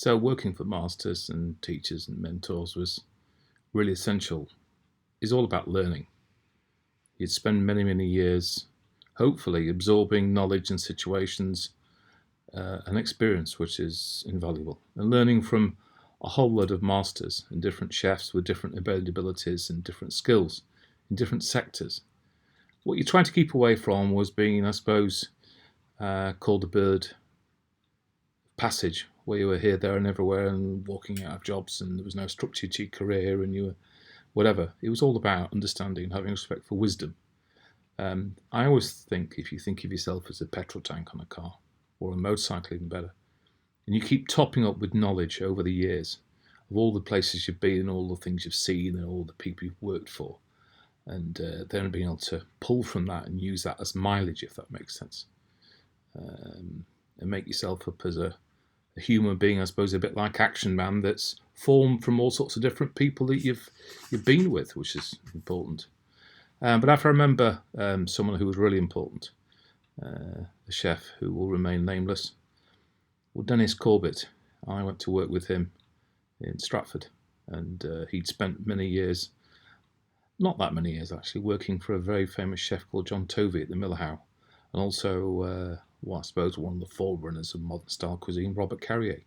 So working for masters and teachers and mentors was really essential. It's all about learning. You'd spend many, many years, hopefully, absorbing knowledge and situations and experience, which is invaluable, and learning from a whole load of masters and different chefs with different abilities and different skills in different sectors. What you tried to keep away from was being, I suppose, called a bird passage, where you were here, there, and everywhere, and walking out of jobs, and there was no structure to your career, and you were whatever. It was all about understanding and having respect for wisdom. I always think if you think of yourself as a petrol tank on a car, or a motorcycle, even better, and you keep topping up with knowledge over the years of all the places you've been, all the things you've seen, and all the people you've worked for, and then being able to pull from that and use that as mileage, if that makes sense, and make yourself up as a human being, I suppose, a bit like Action Man, that's formed from all sorts of different people that you've been with, which is important. But I remember someone who was really important, a chef who will remain nameless. Well, Dennis Corbett. I went to work with him in Stratford, and he'd spent many years, not that many years actually, working for a very famous chef called John Tovey at the Millerhouse, and also, I suppose, one of the forerunners of modern style cuisine, Robert Carrier.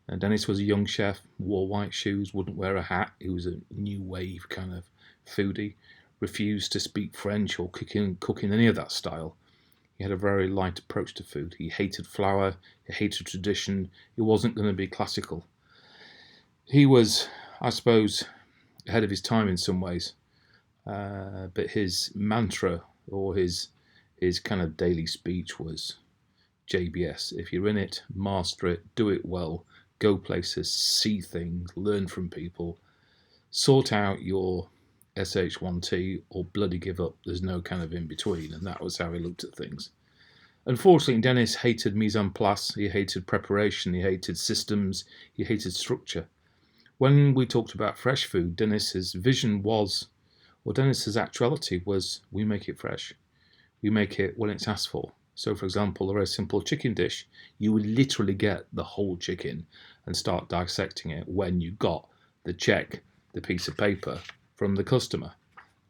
And Dennis was a young chef, wore white shoes, wouldn't wear a hat. He was a new wave kind of foodie, refused to speak French or cook in any of that style. He had a very light approach to food. He hated flour, he hated tradition. He wasn't going to be classical. He was, I suppose, ahead of his time in some ways. But his mantra, or his kind of daily speech, was JBS. If you're in it, master it, do it well, go places, see things, learn from people, sort out your SH1T or bloody give up. There's no kind of in between, and that was how he looked at things. Unfortunately, Dennis hated mise en place, he hated preparation, he hated systems, he hated structure. When we talked about fresh food, Dennis's vision was, or Dennis's actuality was, we make it fresh. We make it when it's asked for. So, for example, a very simple chicken dish, you would literally get the whole chicken and start dissecting it when you got the check, the piece of paper from the customer.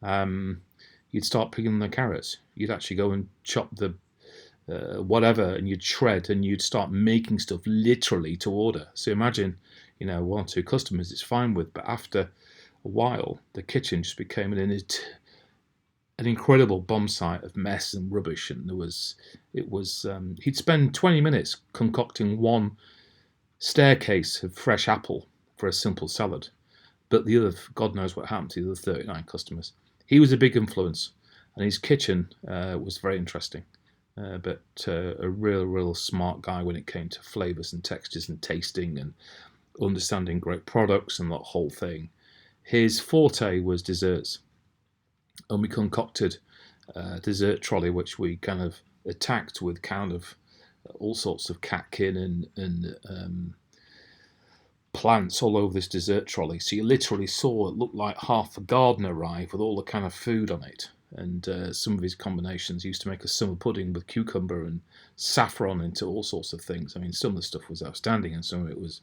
You'd start picking the carrots. You'd actually go and chop the whatever, and you'd shred, and you'd start making stuff literally to order. So imagine, one or two customers it's fine with, but after a while, the kitchen just became an incredible bomb site of mess and rubbish. And he'd spend 20 minutes concocting one staircase of fresh apple for a simple salad. But the other, God knows what happened to the other 39 customers. He was a big influence, and his kitchen was very interesting. But a real smart guy when it came to flavours and textures and tasting and understanding great products and that whole thing. His forte was desserts, and we concocted a dessert trolley which we kind of attacked with kind of all sorts of catkin and plants all over this dessert trolley. So you literally saw it looked like half a garden arrive with all the kind of food on it. And some of his combinations used to make a summer pudding with cucumber and saffron into all sorts of things. I mean, some of the stuff was outstanding and some of it was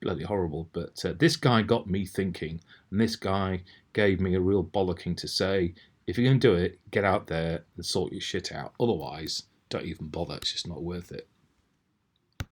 bloody horrible. But this guy got me thinking, and this guy gave me a real bollocking to say, if you're going to do it, get out there and sort your shit out. Otherwise, don't even bother. It's just not worth it.